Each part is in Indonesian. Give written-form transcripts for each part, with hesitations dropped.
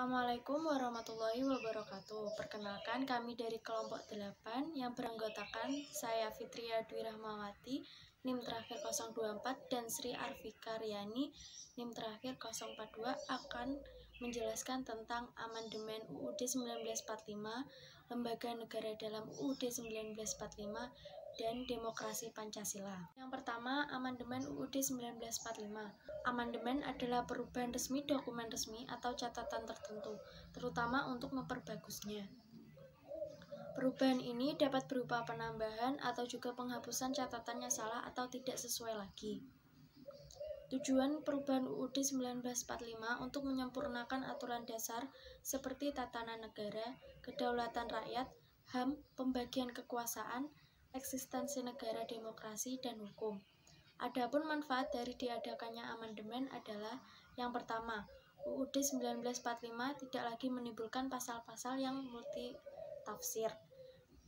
Assalamualaikum warahmatullahi wabarakatuh. Perkenalkan, kami dari kelompok 8 yang beranggotakan saya Fitria Dwi Rahmawati, NIM terakhir 024, dan Sri Arvika Riani, NIM terakhir 042, akan menjelaskan tentang amandemen UUD 1945, Lembaga Negara dalam UUD 1945, dan Demokrasi Pancasila. Yang pertama, amandemen UUD 1945. Amandemen adalah perubahan resmi dokumen resmi atau catatan tertentu, terutama untuk memperbagusnya. Perubahan ini dapat berupa penambahan atau juga penghapusan catatan yang salah atau tidak sesuai lagi. Tujuan perubahan UUD 1945 untuk menyempurnakan aturan dasar seperti tatanan negara, kedaulatan rakyat, HAM, pembagian kekuasaan, eksistensi negara, demokrasi, dan hukum. Adapun manfaat dari diadakannya amandemen adalah yang pertama, UUD 1945 tidak lagi menimbulkan pasal-pasal yang multitafsir.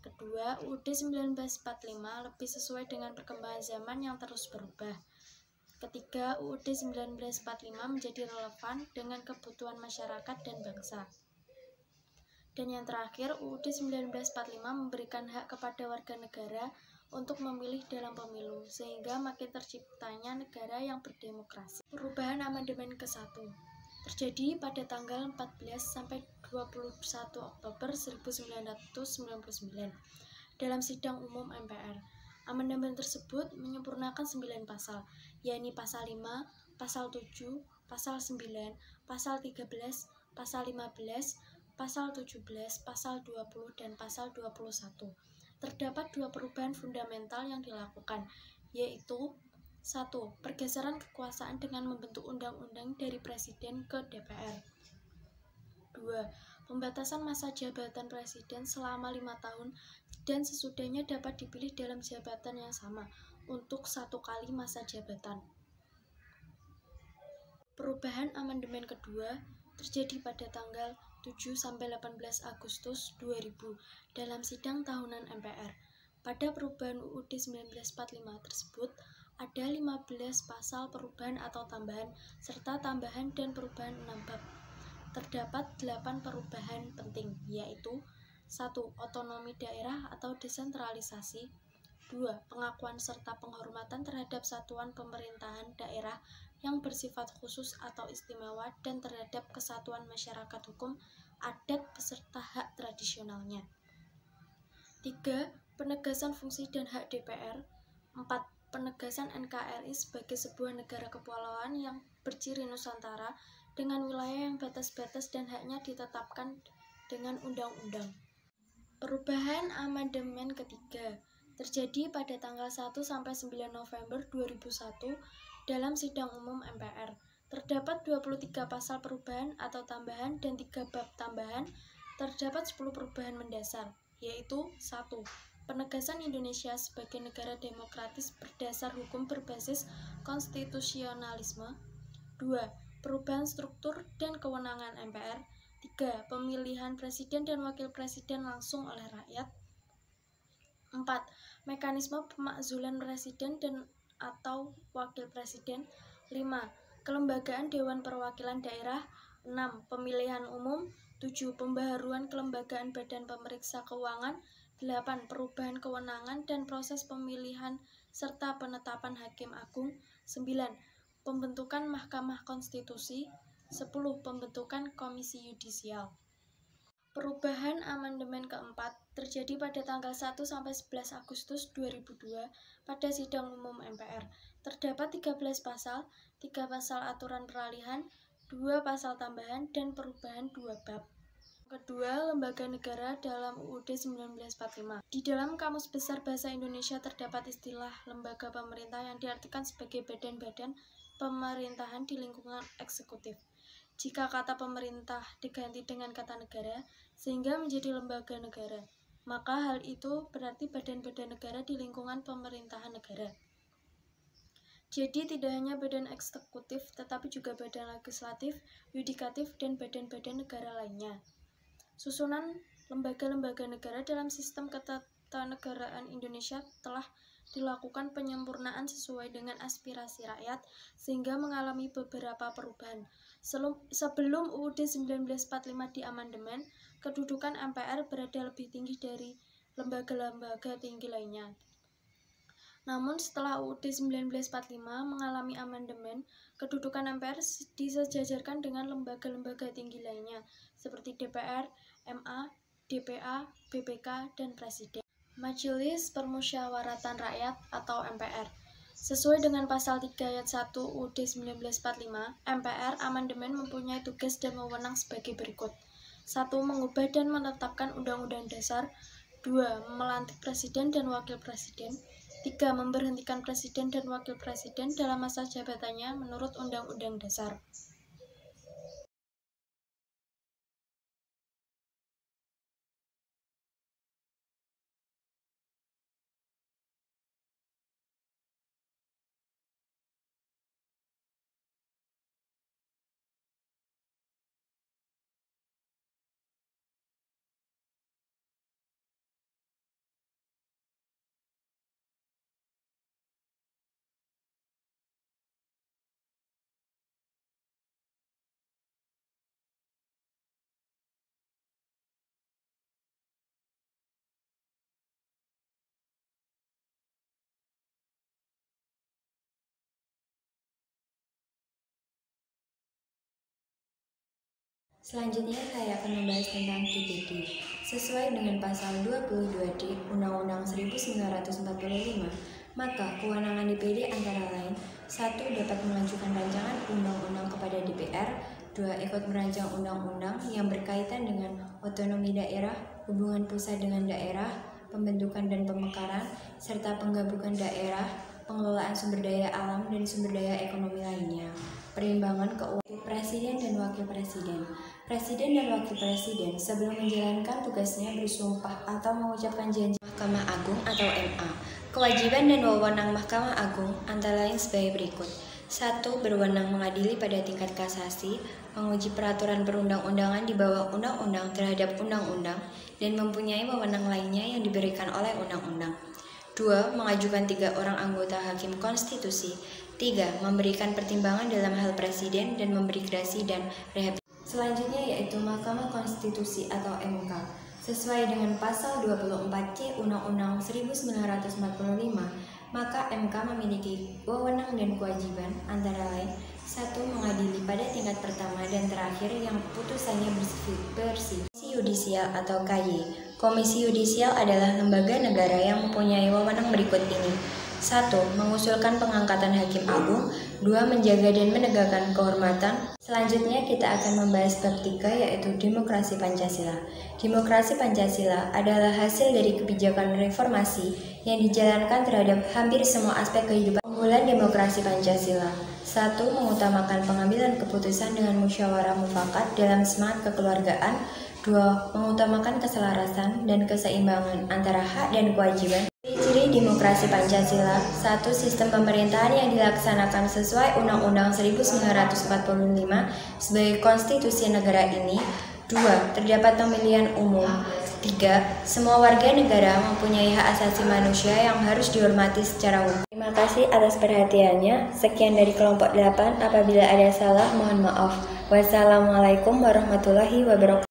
Kedua, UUD 1945 lebih sesuai dengan perkembangan zaman yang terus berubah. Ketiga, UUD 1945 menjadi relevan dengan kebutuhan masyarakat dan bangsa. Dan yang terakhir, UUD 1945 memberikan hak kepada warga negara untuk memilih dalam pemilu, sehingga makin terciptanya negara yang berdemokrasi. Perubahan amandemen ke-1 terjadi pada tanggal 14 sampai 21 Oktober 1999 dalam sidang umum MPR. Amandemen tersebut menyempurnakan 9 pasal, yakni pasal 5, pasal 7, pasal 9, pasal 13, pasal 15, pasal 17, pasal 20, dan pasal 21. Terdapat 2 perubahan fundamental yang dilakukan, yaitu 1. Pergeseran kekuasaan dengan membentuk undang-undang dari Presiden ke DPR. 2. Pembatasan masa jabatan Presiden selama 5 tahun dan sesudahnya dapat dipilih dalam jabatan yang sama untuk 1 kali masa jabatan. Perubahan amandemen kedua terjadi pada tanggal 7-18 Agustus 2000 dalam sidang tahunan MPR. Pada perubahan UUD 1945 tersebut, ada 15 pasal perubahan atau tambahan, serta tambahan dan perubahan 6 bab. Terdapat 8 perubahan penting, yaitu 1. Otonomi daerah atau desentralisasi. 2. Pengakuan serta penghormatan terhadap satuan pemerintahan daerah yang bersifat khusus atau istimewa dan terhadap kesatuan masyarakat hukum, adat, beserta hak tradisionalnya. 3. Penegasan fungsi dan hak DPR. 4. Penegasan NKRI sebagai sebuah negara kepulauan yang berciri Nusantara dengan wilayah yang batas-batas dan haknya ditetapkan dengan undang-undang. Perubahan amandemen ketiga terjadi pada tanggal 1-9 November 2001 dalam sidang umum MPR. Terdapat 23 pasal perubahan atau tambahan dan 3 bab tambahan. Terdapat 10 perubahan mendasar, yaitu 1. Penegasan Indonesia sebagai negara demokratis berdasar hukum berbasis konstitusionalisme. 2. Perubahan struktur dan kewenangan MPR. 3. Pemilihan presiden dan wakil presiden langsung oleh rakyat. 4. Mekanisme pemakzulan presiden dan atau wakil presiden. 5. Kelembagaan Dewan Perwakilan Daerah. 6. Pemilihan umum. 7. Pembaharuan kelembagaan Badan Pemeriksa Keuangan. 8. Perubahan kewenangan dan proses pemilihan serta penetapan Hakim Agung. 9. Pembentukan Mahkamah Konstitusi. 10. Pembentukan Komisi Yudisial. Perubahan amandemen keempat terjadi pada tanggal 1-11 Agustus 2002 pada sidang umum MPR. Terdapat 13 pasal, 3 pasal aturan peralihan, 2 pasal tambahan, dan perubahan 2 bab. Kedua, lembaga negara dalam UUD 1945. Di dalam Kamus Besar Bahasa Indonesia terdapat istilah lembaga pemerintah yang diartikan sebagai badan-badan pemerintahan di lingkungan eksekutif. Jika kata pemerintah diganti dengan kata negara, sehingga menjadi lembaga negara, maka hal itu berarti badan-badan negara di lingkungan pemerintahan negara. Jadi tidak hanya badan eksekutif, tetapi juga badan legislatif, yudikatif, dan badan-badan negara lainnya. Susunan lembaga-lembaga negara dalam sistem ketatanegaraan Indonesia telah dilakukan penyempurnaan sesuai dengan aspirasi rakyat, sehingga mengalami beberapa perubahan. Sebelum UUD 1945 diamandemen, kedudukan MPR berada lebih tinggi dari lembaga-lembaga tinggi lainnya. Namun setelah UUD 1945 mengalami amandemen, kedudukan MPR disejajarkan dengan lembaga-lembaga tinggi lainnya seperti DPR, MA, DPA, BPK, dan Presiden. Majelis Permusyawaratan Rakyat atau MPR. Sesuai dengan pasal 3 ayat 1 UUD 1945, MPR amandemen mempunyai tugas dan wewenang sebagai berikut. 1. Mengubah dan menetapkan Undang-Undang Dasar. 2. Melantik Presiden dan Wakil Presiden. 3. Memberhentikan Presiden dan Wakil Presiden dalam masa jabatannya menurut Undang-Undang Dasar. Selanjutnya saya akan membahas tentang DPD. Sesuai dengan pasal 22D Undang-Undang 1945, maka kewenangan DPD antara lain: 1. Dapat mengajukan rancangan undang-undang kepada DPR. 2. Ikut merancang undang-undang yang berkaitan dengan otonomi daerah, hubungan pusat dengan daerah, pembentukan dan pemekaran, serta penggabungan daerah, pengelolaan sumber daya alam dan sumber daya ekonomi lainnya. Perimbangan keuangan Presiden dan Wakil Presiden. Presiden dan Wakil Presiden sebelum menjalankan tugasnya bersumpah atau mengucapkan janji Mahkamah Agung atau MA. Kewajiban dan wewenang Mahkamah Agung antara lain sebagai berikut. 1. Berwenang mengadili pada tingkat kasasi, menguji peraturan perundang-undangan di bawah undang-undang terhadap undang-undang, dan mempunyai wewenang lainnya yang diberikan oleh undang-undang. 2. Mengajukan 3 orang anggota Hakim Konstitusi. 3. Memberikan pertimbangan dalam hal presiden dan memberi gerasi dan rehabilitasi. Selanjutnya yaitu Mahkamah Konstitusi atau MK. Sesuai dengan pasal 24C Undang-Undang 1945, maka MK memiliki wewenang dan kewajiban antara lain: 1. Mengadili pada tingkat pertama dan terakhir yang putusannya bersifat Komisi Yudisial atau KY. Komisi Yudisial adalah lembaga negara yang mempunyai wewenang berikut ini: 1. Mengusulkan pengangkatan Hakim Agung. 2. Menjaga dan menegakkan kehormatan. Selanjutnya kita akan membahas bab 3 yaitu Demokrasi Pancasila. Demokrasi Pancasila adalah hasil dari kebijakan reformasi yang dijalankan terhadap hampir semua aspek kehidupan. Unggulan demokrasi Pancasila: 1. Mengutamakan pengambilan keputusan dengan musyawarah mufakat dalam semangat kekeluargaan. 2. Mengutamakan keselarasan dan keseimbangan antara hak dan kewajiban. Ciri demokrasi Pancasila: 1. Sistem pemerintahan yang dilaksanakan sesuai Undang-Undang 1945 sebagai konstitusi negara ini. 2. Terdapat pemilihan umum. 3. Semua warga negara mempunyai hak asasi manusia yang harus dihormati secara hukum. Terima kasih atas perhatiannya. Sekian dari kelompok 8. Apabila ada salah, mohon maaf. Wassalamualaikum warahmatullahi wabarakatuh.